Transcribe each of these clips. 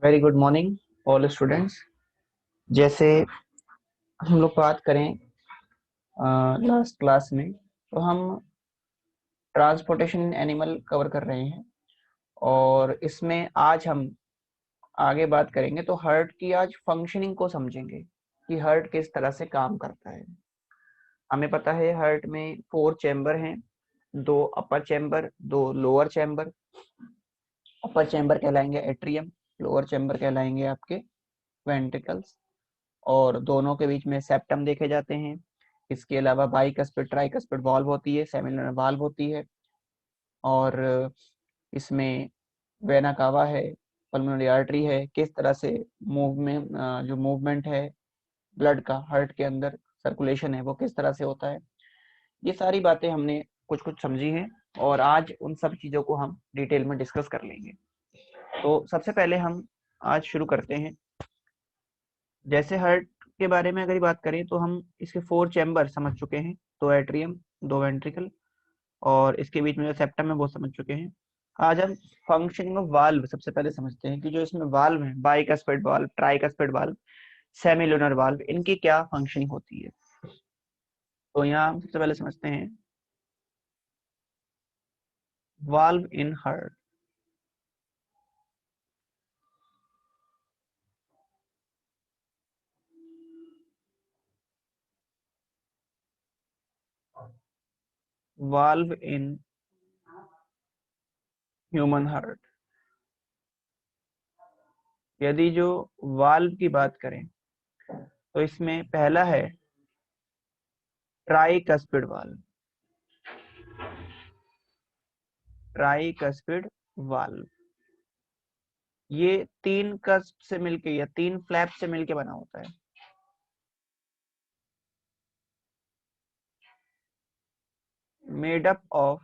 Very good morning all students. जैसे हम लोग बात करें लास्ट क्लास में, तो हम ट्रांसपोर्टेशन एनिमल कवर कर रहे हैं और इसमें आज हम आगे बात करेंगे तो हार्ट की आज फंक्शनिंग को समझेंगे कि हार्ट किस तरह से काम करता है। हमें पता है हार्ट में 4 चैम्बर हैं, 2 अपर चैम्बर, 2 लोअर चैम्बर। अपर चैम्बर कहलाएंगे एट्रियम, लोअर चैम्बर कहलाएंगे आपके वेंट्रिकल्स, और दोनों के बीच में सेप्टम देखे जाते हैं। इसके अलावा बाइकस्पिड ट्राइकस्पिड वाल्व होती है, सेमिनल वाल्व होती है, और इसमें वेना कावा है, पल्मोनरी आर्टरी है। किस तरह से मूवमेंट जो मूवमेंट है ब्लड का हार्ट के अंदर, सर्कुलेशन है वो किस तरह से होता है, ये सारी बातें हमने कुछ कुछ समझी हैं और आज उन सब चीज़ों को हम डिटेल में डिस्कस कर लेंगे। तो सबसे पहले हम आज शुरू करते हैं। जैसे हार्ट के बारे में अगर बात करें तो हम इसके 4 चैम्बर समझ चुके हैं, 2 एट्रियम, 2 वेंट्रिकल, और इसके बीच में जो सेप्टम है वो समझ चुके हैं। आज हम फंक्शनिंग ऑफ वाल्व सबसे पहले समझते हैं कि जो इसमें वाल्व है, bicuspid valve, tricuspid valve, semilunar valve, इनकी क्या फंक्शनिंग होती है। तो यहाँ हम सबसे पहले समझते हैं valve in heart. Valve in human heart, यदि जो वाल्व की बात करें तो इसमें पहला है ट्राइकस्पिड वाल्व। ट्राइकस्पिड वाल्व ये 3 कस्प से मिलके या 3 फ्लैप से मिलके बना होता है। मेड अप ऑफ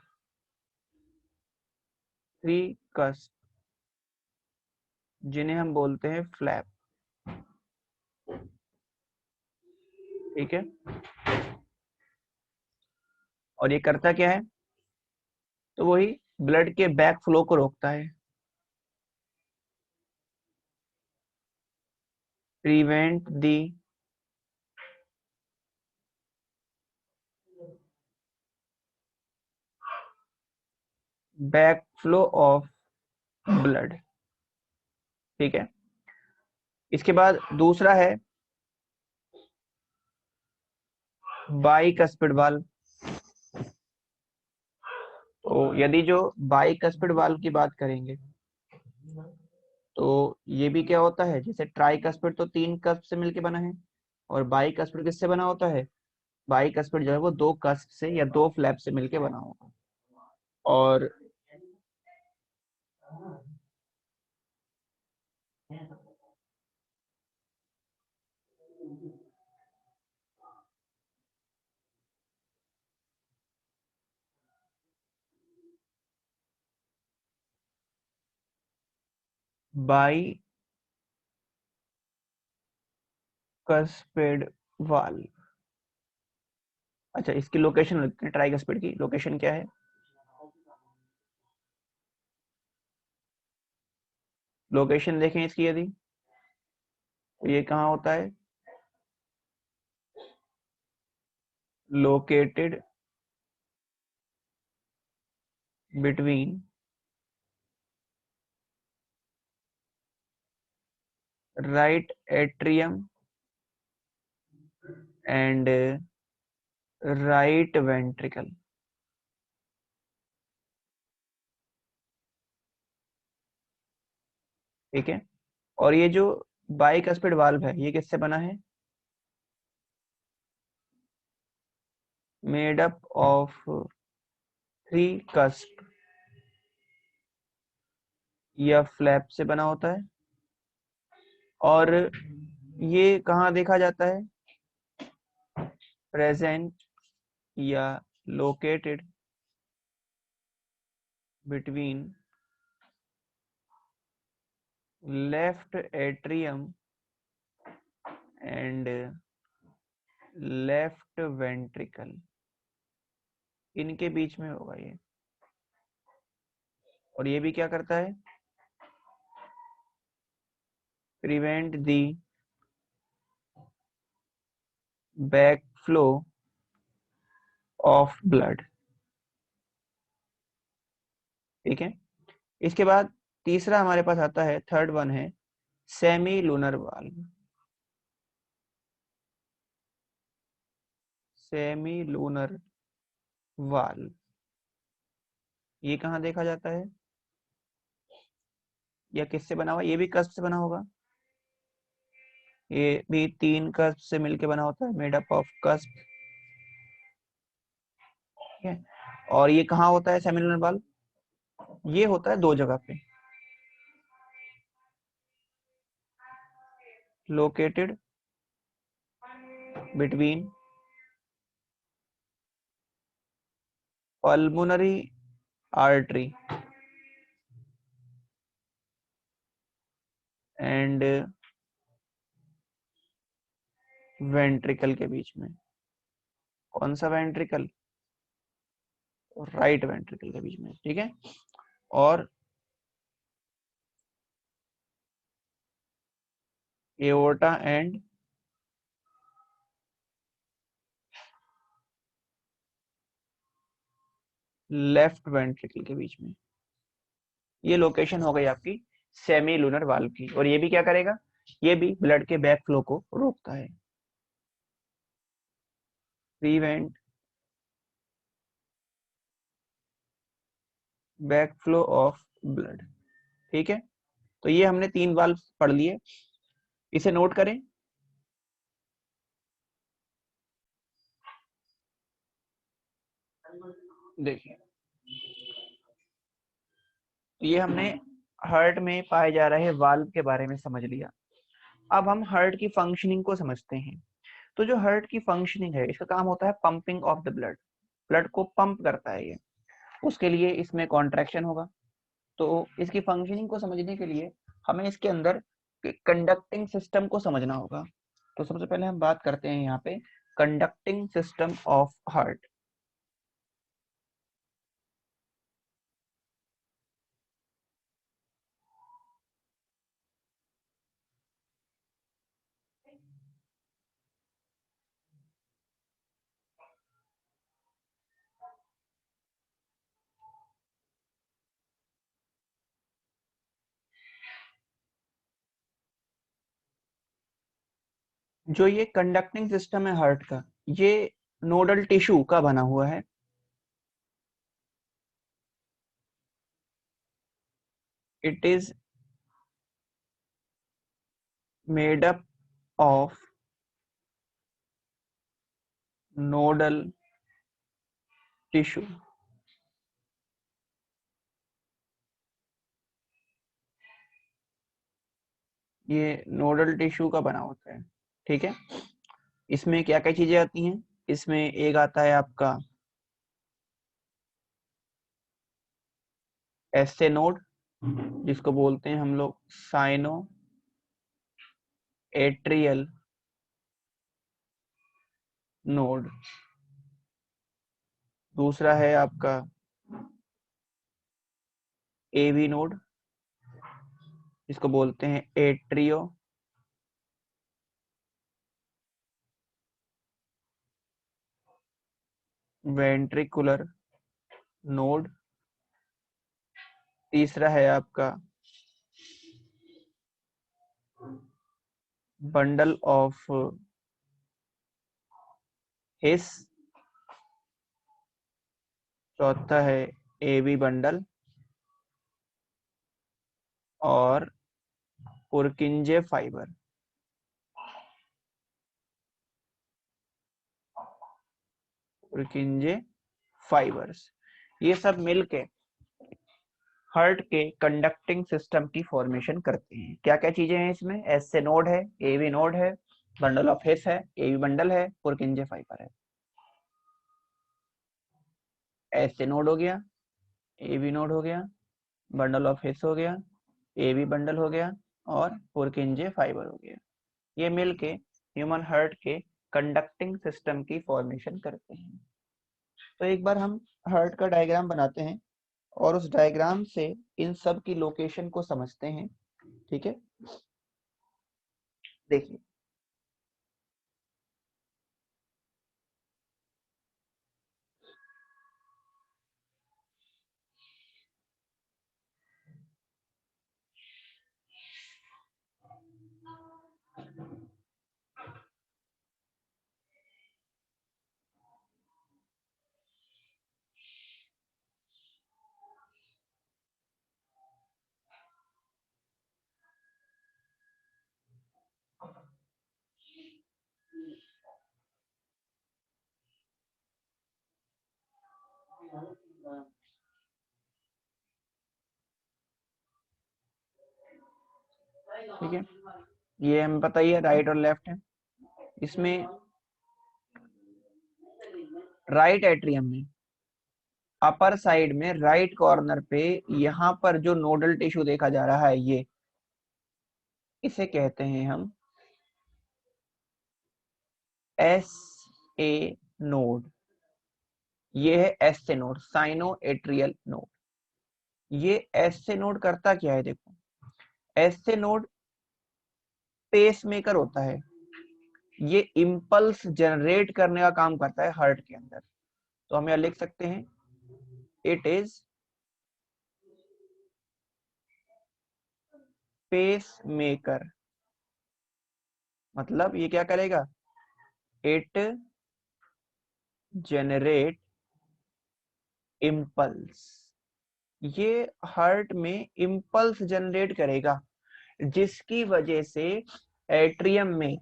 3 कस्प, जिन्हें हम बोलते हैं फ्लैप। ठीक है, और ये करता क्या है, तो वही ब्लड के बैक फ्लो को रोकता है, prevent the back flow of blood. ठीक है, इसके बाद दूसरा है बाइकस्पिड वाल्व। तो यदि जो बाइकस्पिड वाल्व की बात करेंगे तो ये भी क्या होता है, जैसे ट्राइकस्पिड तो 3 कस्प से मिलके बना है, और बाइकस्पिड किससे बना होता है, बाइकस्पिड जो है वो 2 कस्प से या 2 फ्लैप से मिलके बना होगा। और बाइकस्पिड वाल्व, अच्छा इसकी लोकेशन लिखते हैं, ट्राइकस्पिड की लोकेशन क्या है, लोकेशन देखें इसकी यदि, तो ये कहाँ होता है, located between right atrium and right ventricle. ठीक है, और ये जो बाइकस्पिड वाल्व है ये किससे बना है, मेड अप ऑफ 3 कस्प या फ्लैप से बना होता है, और ये कहाँ देखा जाता है, प्रेजेंट या located between left atrium and left ventricle, इनके बीच में होगा ये। और ये भी क्या करता है, prevent the backflow of blood। ठीक है, इसके बाद तीसरा हमारे पास आता है, थर्ड वन है semi lunar valve. Semi lunar valve ये कहाँ देखा जाता है, या किससे बना हुआ, ये भी कस्प से बना होगा, ये भी 3 कस्प से मिलके बना होता है, मेड अप ऑफ कस्प। ठीक है, और ये कहाँ होता है सेमी लूनर वाल्व, ये होता है 2 जगह पे, located between pulmonary artery and ventricle के बीच में। कौन सा वेंट्रिकल, राइट वेंट्रिकल के बीच में। ठीक है, और एओर्टा एंड लेफ्ट वेंट्रिकल के बीच में। ये लोकेशन हो गई आपकी सेमी लूनर वाल्व की, और ये भी क्या करेगा, ये भी ब्लड के बैक फ्लो को रोकता है, prevent back flow of blood. ठीक है, तो ये हमने 3 वाल्व पढ़ लिए, इसे नोट करें। देखिए, ये हमने हार्ट में पाए जा रहे वाल्व के बारे में समझ लिया। अब हम हार्ट की फंक्शनिंग को समझते हैं। तो जो हार्ट की फंक्शनिंग है, इसका काम होता है pumping of the blood, blood को पंप करता है ये, उसके लिए इसमें कॉन्ट्रैक्शन होगा। तो इसकी फंक्शनिंग को समझने के लिए हमें इसके अंदर कंडक्टिंग सिस्टम को समझना होगा। तो सबसे पहले हम बात करते हैं यहाँ पे कंडक्टिंग सिस्टम ऑफ हार्ट। जो ये कंडक्टिंग सिस्टम है हार्ट का, ये नोडल टिश्यू का बना हुआ है। It is made up of nodal tissue. ये नोडल टिश्यू का बना होता है। ठीक है, इसमें क्या क्या चीजें आती हैं, इसमें एक आता है आपका एस्से नोड, जिसको बोलते हैं हम लोग साइनो एट्रियल नोड। दूसरा है आपका एवी नोड, जिसको बोलते हैं एट्रियो वेंट्रिकुलर नोड। तीसरा है आपका बंडल ऑफ हिस। चौथा है एवी बंडल, और पुरकिंजे फाइबर। पुरकिंजे फाइबर्स, ये सब मिलके हार्ट के कंडक्टिंग सिस्टम की फॉर्मेशन करते हैं। क्या क्या चीजें हैं इसमें, एस्से नोड है, एवी नोड है, बंडल ऑफ हिस है, एवी बंडल है, पुरकिंजे फाइबर है। एस्से नोड हो गया, एवी नोड हो गया, बंडल ऑफ हिस हो गया, एवी बंडल हो गया, और पुरकिंजे फाइबर हो गया। ये मिलके ह्यूमन हार्ट के कंडक्टिंग सिस्टम की फॉर्मेशन करते हैं। तो एक बार हम हार्ट का डायग्राम बनाते हैं और उस डायग्राम से इन सब की लोकेशन को समझते हैं। ठीक है, देखिए ठीक है, ये हमें पता ही है राइट और लेफ्ट है। इसमें राइट एट्रियम में अपर साइड में राइट कॉर्नर पे यहाँ पर जो नोडल टिश्यू देखा जा रहा है, ये इसे कहते हैं हम एस ए नोड। ये है S A node, sino atrial node. ये एस ए नोड करता क्या है, देखो S A node pacemaker होता है। ये इम्पल्स जनरेट करने का काम करता है हार्ट के अंदर। तो हम यहाँ लिख सकते हैं इट इज पेस मेकर। मतलब ये क्या करेगा, इट जनरेट इम्पल्स। ये हार्ट में इम्पल्स जनरेट करेगा, जिसकी वजह से एट्रियम में,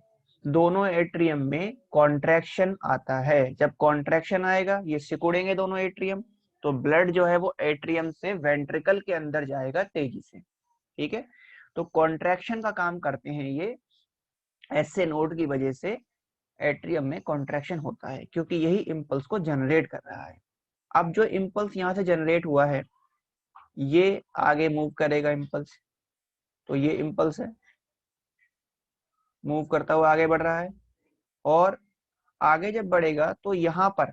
दोनों एट्रियम में कॉन्ट्रैक्शन आता है। जब कॉन्ट्रैक्शन आएगा, ये सिकुड़ेंगे दोनों एट्रियम, तो ब्लड जो है वो एट्रियम से वेंट्रिकल के अंदर जाएगा तेजी से। ठीक है, तो कॉन्ट्रैक्शन का काम करते हैं ये। ऐसे नोड की वजह से एट्रियम में कॉन्ट्रैक्शन होता है, क्योंकि यही इम्पल्स को जनरेट कर रहा है। अब जो इम्पल्स यहाँ से जनरेट हुआ है, ये आगे मूव करेगा इम्पल्स। तो ये इम्पल्स है, मूव करता हुआ आगे बढ़ रहा है। और आगे जब बढ़ेगा तो यहाँ पर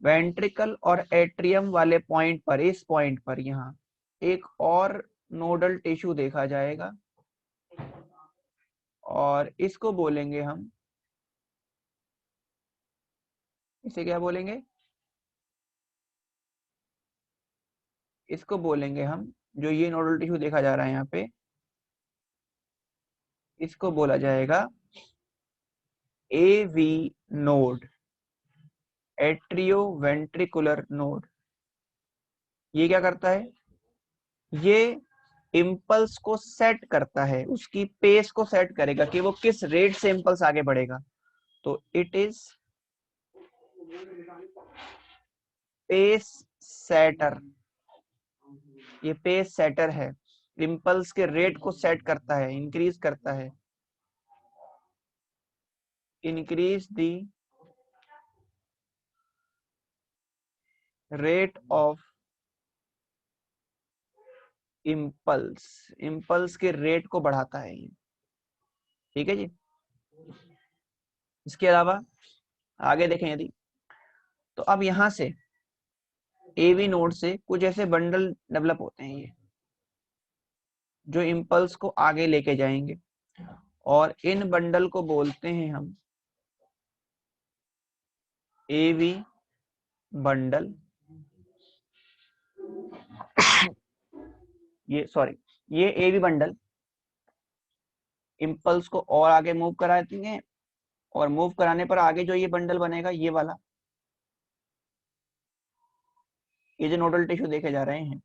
वेंट्रिकल और एट्रियम वाले पॉइंट पर, इस पॉइंट पर यहाँ एक और नोडल टिश्यू देखा जाएगा, और इसको बोलेंगे हम, इसे क्या बोलेंगे, इसको बोलेंगे हम, जो ये नोडल टिश्यू देखा जा रहा है यहाँ पे, इसको बोला जाएगा AV node, atrio ventricular node. ये क्या करता है, ये इम्पल्स को सेट करता है, उसकी पेस को सेट करेगा कि वो किस रेट से इम्पल्स आगे बढ़ेगा। तो इट इज पेस सेटर। ये पेस सेटर है, इम्पल्स के रेट को सेट करता है, इंक्रीज करता है, increase the rate of impulse, impulse के रेट को बढ़ाता है ये। ठीक है जी। इसके अलावा आगे देखें यदि, तो अब यहां से एवी नोड से कुछ ऐसे बंडल डेवलप होते हैं ये, जो इम्पल्स को आगे लेके जाएंगे, और इन बंडल को बोलते हैं हम एवी बंडल। ये सॉरी, ये एवी बंडल इम्पल्स को और आगे मूव करा देंगे, और मूव कराने पर आगे जो ये बंडल बनेगा, ये वाला, ये जो नोडल टिश्यू देखे जा रहे हैं,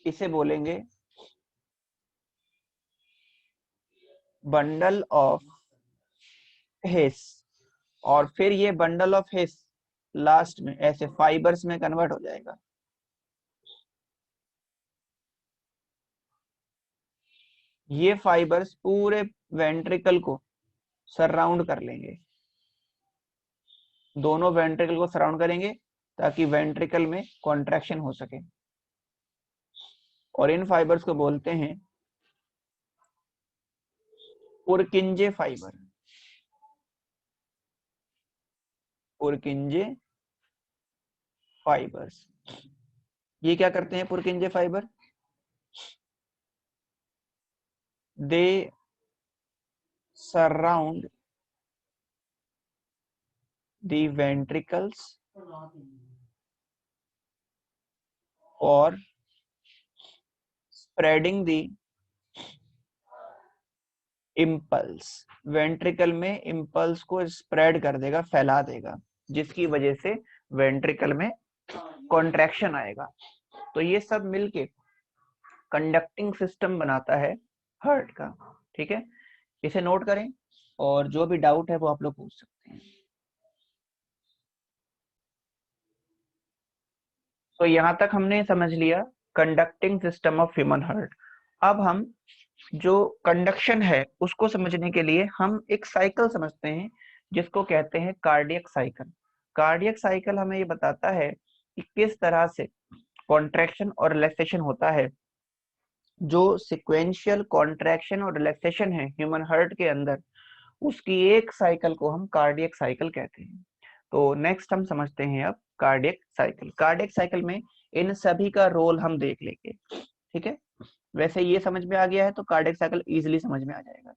इसे बोलेंगे बंडल ऑफ हिस। और फिर ये बंडल ऑफ हिस लास्ट में ऐसे फाइबर्स में कन्वर्ट हो जाएगा। ये फाइबर्स पूरे वेंट्रिकल को सराउंड कर लेंगे, दोनों वेंट्रिकल को सराउंड करेंगे, ताकि वेंट्रिकल में कॉन्ट्रैक्शन हो सके। और इन फाइबर्स को बोलते हैं पुरकिंजे फाइबर। पुरकिंजे फाइबर्स, ये क्या करते हैं पुरकिंजे fibre, they surround the ventricles for spreading the impulse. Ventricle में इम्पल्स को स्प्रेड कर देगा, फैला देगा, जिसकी वजह से वेंट्रिकल में कॉन्ट्रैक्शन आएगा। तो ये सब मिलके कंडक्टिंग सिस्टम बनाता है हार्ट का। ठीक है, इसे नोट करें और जो भी डाउट है वो आप लोग पूछ सकते हैं। तो यहाँ तक हमने समझ लिया conducting system of human heart. अब हम जो कंडक्शन है उसको समझने के लिए हम एक साइकिल समझते हैं जिसको कहते हैं कार्डियक साइकिल। कार्डियक साइकिल हमें ये बताता है कि किस तरह से कॉन्ट्रैक्शन और रिलैक्सेशन होता है। जो सिक्वेंशियल कॉन्ट्रैक्शन और रिलैक्सेशन है ह्यूमन हार्ट के अंदर, उसकी एक साइकिल को हम कार्डियक साइकिल कहते हैं। तो नेक्स्ट हम समझते हैं अब कार्डियक साइकिल। कार्डियक साइकिल में इन सभी का रोल हम देख लेंगे। ठीक है, वैसे ये समझ में आ गया है तो कार्डियक साइकिल इजीली समझ में आ जाएगा।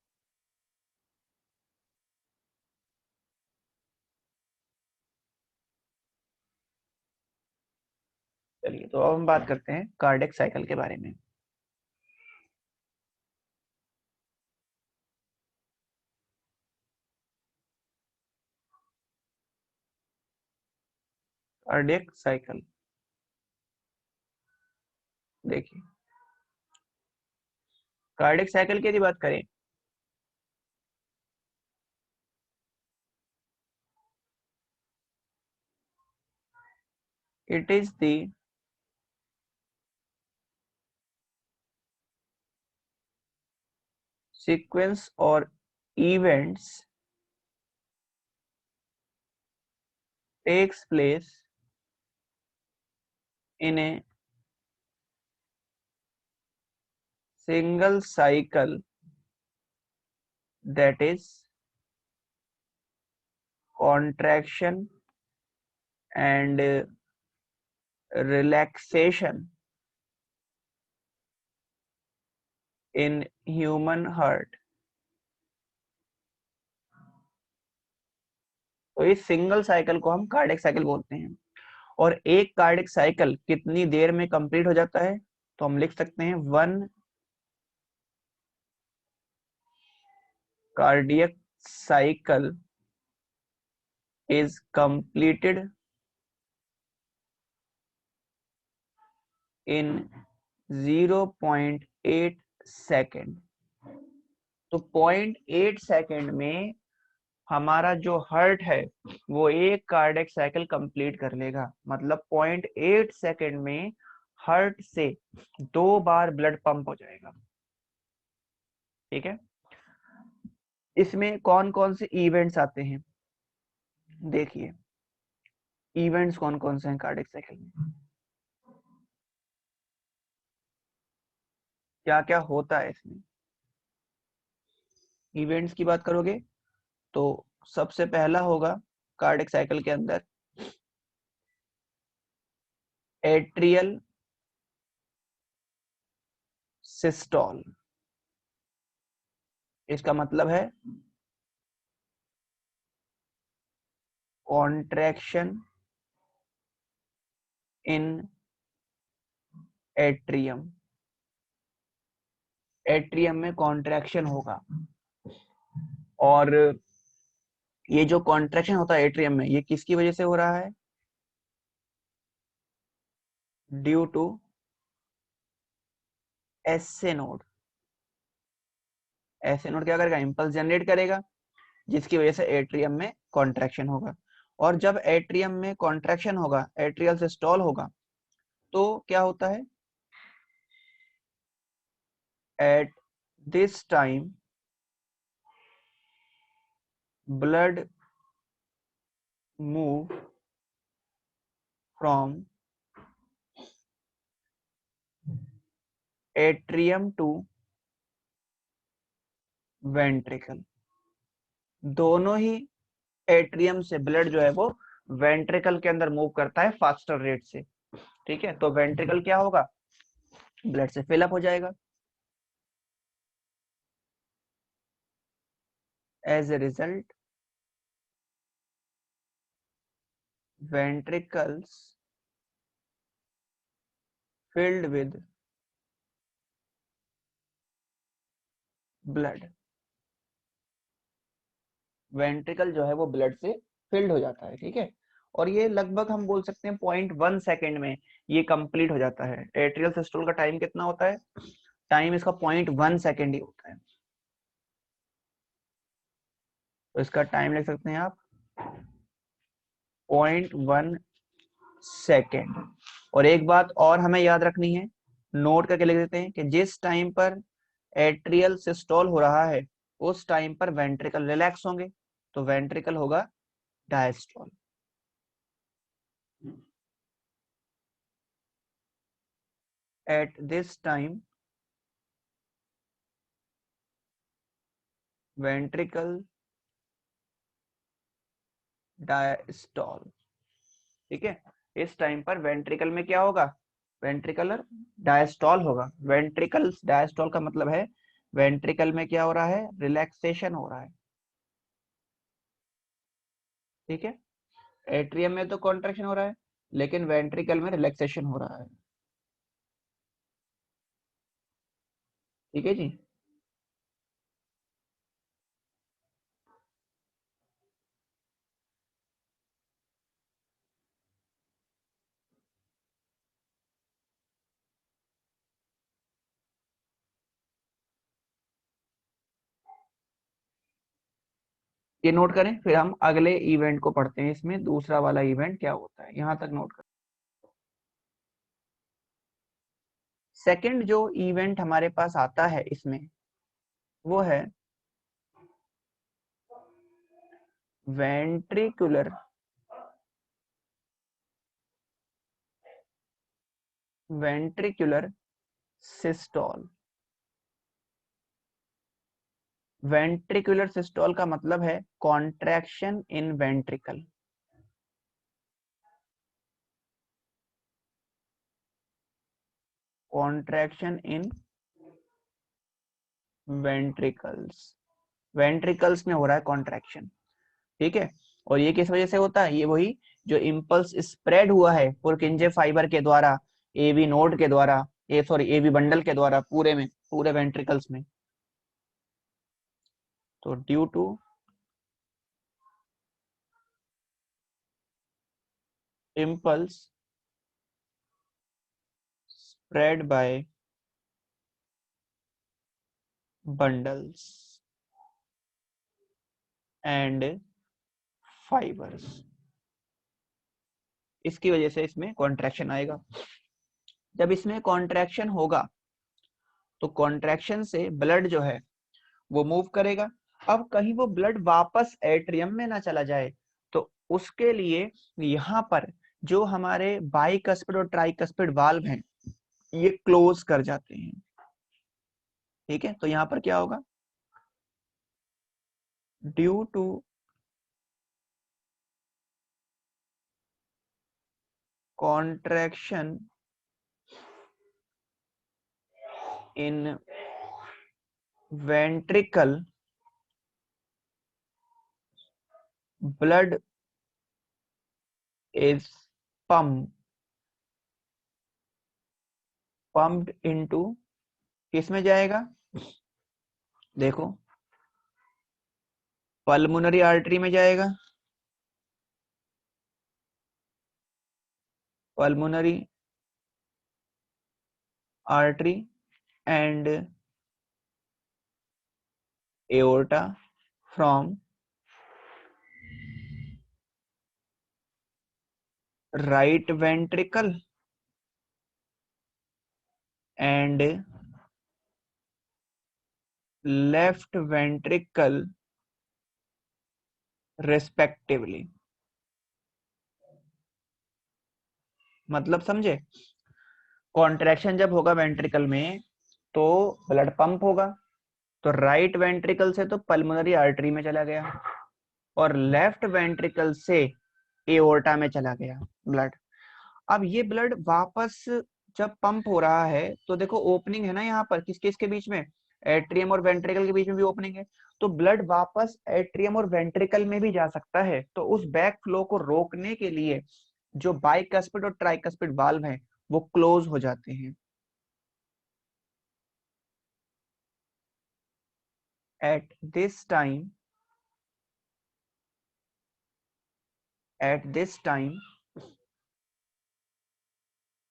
चलिए, तो अब हम बात करते हैं कार्डियक साइकिल के बारे में। कार्डियक साइकिल देखिए, कार्डियक साइकिल की यदि बात करें it is the sequence or events takes place in a single cycle that is contraction and relaxation in human heart। तो इस सिंगल साइकिल को हम कार्डियक साइकिल बोलते हैं। और एक कार्डियक साइकिल कितनी देर में कंप्लीट हो जाता है, तो हम लिख सकते हैं 1 cardiac cycle is completed in 0.8 second. तो 0.8 सेकेंड में हमारा जो हार्ट है वो एक कार्डियक साइकिल कंप्लीट कर लेगा। मतलब 0.8 सेकेंड में हार्ट से 2 बार ब्लड पंप हो जाएगा। ठीक है, इसमें कौन कौन से इवेंट्स आते हैं देखिए, इवेंट्स कौन कौन से हैं कार्डियक साइकिल में, क्या क्या होता है इसमें। इवेंट्स की बात करोगे तो सबसे पहला होगा कार्डियक साइकिल के अंदर एट्रियल सिस्टोल। इसका मतलब है कॉन्ट्रैक्शन इन एट्रियम। एट्रियम में कॉन्ट्रैक्शन होगा, और ये जो कॉन्ट्रैक्शन होता है एट्रियम में, ये किसकी वजह से हो रहा है, due to SA node. SA node क्या करेगा, इंपल्स जनरेट करेगा, जिसकी वजह से एट्रियम में कॉन्ट्रैक्शन होगा। और जब एट्रियम में कॉन्ट्रैक्शन होगा, एट्रियल सिस्टोल होगा, तो क्या होता है, at this time blood move from atrium to ventricle। दोनों ही एट्रियम से ब्लड जो है वो वेंट्रिकल के अंदर मूव करता है फास्टर रेट से। ठीक है, तो वेंट्रिकल क्या होगा, ब्लड से फिलअप हो जाएगा। As a result ventricles filled with blood, ventricle जो है वो ब्लड से फिल्ड हो जाता है, ठीक है। और ये लगभग हम बोल सकते हैं 0.1 सेकेंड में ये कंप्लीट हो जाता है। एट्रियल सिस्टोल का टाइम कितना होता है? टाइम इसका 0.1 सेकेंड ही होता है। तो इसका टाइम लिख सकते हैं आप 0.1 सेकेंड। और एक बात और हमें याद रखनी है, नोट करके लिख देते हैं कि जिस टाइम पर एट्रियल सिस्टोल हो रहा है उस टाइम पर वेंट्रिकल रिलैक्स होंगे, तो वेंट्रिकल होगा diastole. At this time ventricle diastole, ठीक है। इस टाइम पर वेंट्रिकल में क्या होगा? वेंट्रिकुलर डायस्टोल होगा। वेंट्रिकल डायस्टोल का मतलब है वेंट्रिकल में क्या हो रहा है? रिलैक्सेशन हो रहा है, ठीक है। एट्रियम में तो कॉन्ट्रैक्शन हो रहा है, लेकिन वेंट्रिकल में रिलैक्सेशन हो रहा है, ठीक है जी। ये नोट करें, फिर हम अगले इवेंट को पढ़ते हैं। इसमें दूसरा वाला इवेंट क्या होता है, यहां तक नोट करें। सेकंड जो इवेंट हमारे पास आता है इसमें, वो है ventricular ventricular systole. Ventricular systole का मतलब है contraction in ventricle. Contraction in ventricles, ventricles में हो रहा है कॉन्ट्रैक्शन, ठीक है। और ये किस वजह से होता है? ये वही जो इम्पल्स स्प्रेड हुआ है पुरकिंजे फाइबर के द्वारा, एवी नोड के द्वारा, एवी बंडल के द्वारा पूरे में, पूरे वेंट्रिकल्स में। तो due to impulse spread by bundles and fibers, इसकी वजह से इसमें कॉन्ट्रैक्शन आएगा। जब इसमें कॉन्ट्रैक्शन होगा तो कॉन्ट्रैक्शन से ब्लड जो है वो मूव करेगा। अब कहीं वो ब्लड वापस एट्रियम में ना चला जाए, तो उसके लिए यहाँ पर जो हमारे बाइकस्पिड और ट्राइकस्पिड वाल्व हैं ये क्लोज कर जाते हैं, ठीक है। तो यहाँ पर क्या होगा? Due to contraction in ventricle blood is pumped into, किसमें जाएगा? देखो, पल्मोनरी आर्टरी में जाएगा, pulmonary artery and aorta from right ventricle and left ventricle respectively. मतलब समझे? कॉन्ट्रैक्शन जब होगा वेंट्रिकल में तो ब्लड पंप होगा, तो राइट वेंट्रिकल से तो पल्मोनरी आर्टरी में चला गया और लेफ्ट वेंट्रिकल से एओर्टा में चला गया ब्लड। अब ये ब्लड वापस जब पंप हो रहा है तो देखो ओपनिंग है ना यहाँ पर, किस किस के बीच में? एट्रियम और वेंट्रिकल के बीच में भी ओपनिंग है, तो ब्लड वापस एट्रियम और वेंट्रिकल में भी जा सकता है। तो उस बैक फ्लो को रोकने के लिए जो बाइकस्पिड और ट्राइकस्पिड वाल्व हैं वो क्लोज हो जाते हैं। At this time,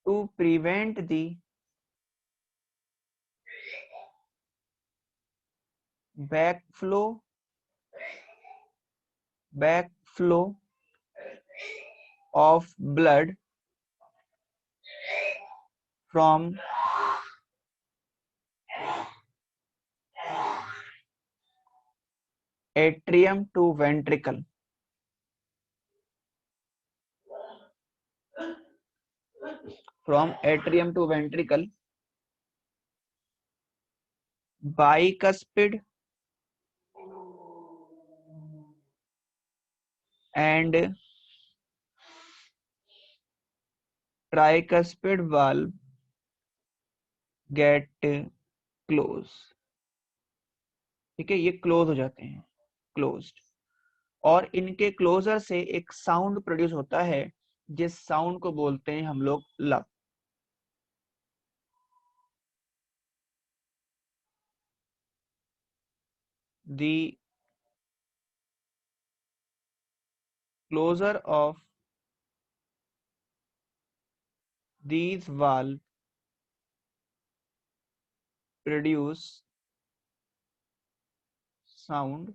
to prevent the backflow of blood from atrium to ventricle, bicuspid and tricuspid valve get close। ठीक है, ये क्लोज हो जाते हैं, क्लोज्ड। और इनके क्लोजर से एक साउंड प्रोड्यूस होता है, जिस साउंड को बोलते हैं हम लोग लब। The closure of these valve produce sound,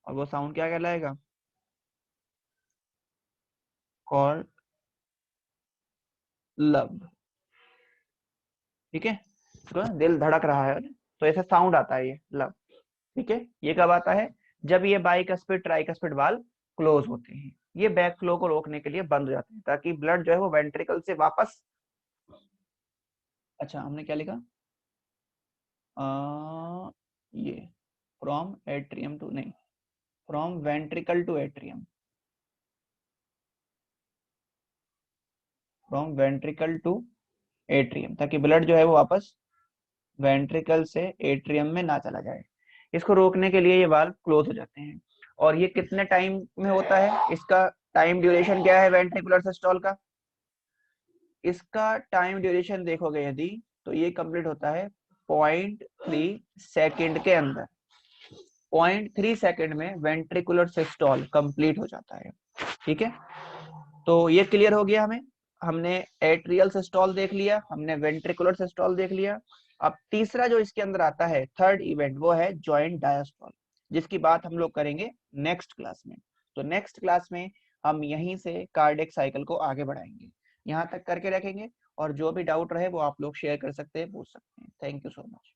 और वो साउंड क्या कहलाएगा? कॉल्ड लब। ठीक है, तो दिल धड़क रहा है तो ऐसा साउंड आता है, ये लब। ठीक है, ये कब आता है? जब ये बाइकस्पिड ट्राइकस्पिड वाल्व क्लोज होते हैं, ये बैक फ्लो को रोकने के लिए बंद हो जाते हैं, ताकि ब्लड जो है वो वेंट्रिकल से वापस, अच्छा हमने क्या लिखा, ये फ्रॉम एट्रियम टू, नहीं, from ventricle to atrium, from ventricle to atrium, ताकि ब्लड जो है वो वापस वेंट्रिकल से एट्रियम में ना चला जाए। इसको रोकने के लिए ये वाल्व क्लोज हो जाते हैं। और ये कितने टाइम में होता है? इसका टाइम ड्यूरेशन क्या है वेंट्रिकुलर सिस्टोल का? इसका टाइम ड्यूरेशन देखोगे यदि, तो ये कंप्लीट होता है 0.3 सेकंड के अंदर। 0.3 सेकंड में वेंट्रिकुलर सिस्टोल कंप्लीट हो जाता है। ठीक है, तो ये क्लियर हो गया हमें। हमने एट्रियल सिस्टोल देख लिया, हमने वेंट्रिकुलर सिस्टोल देख लिया। अब तीसरा जो इसके अंदर आता है, थर्ड इवेंट, वो है जॉइंट डायस्टोल, जिसकी बात हम लोग करेंगे नेक्स्ट क्लास में। तो नेक्स्ट क्लास में हम यहीं से कार्डियक साइकिल को आगे बढ़ाएंगे, यहाँ तक करके रखेंगे। और जो भी डाउट रहे वो आप लोग शेयर कर सकते हैं, पूछ सकते हैं। Thank you so much.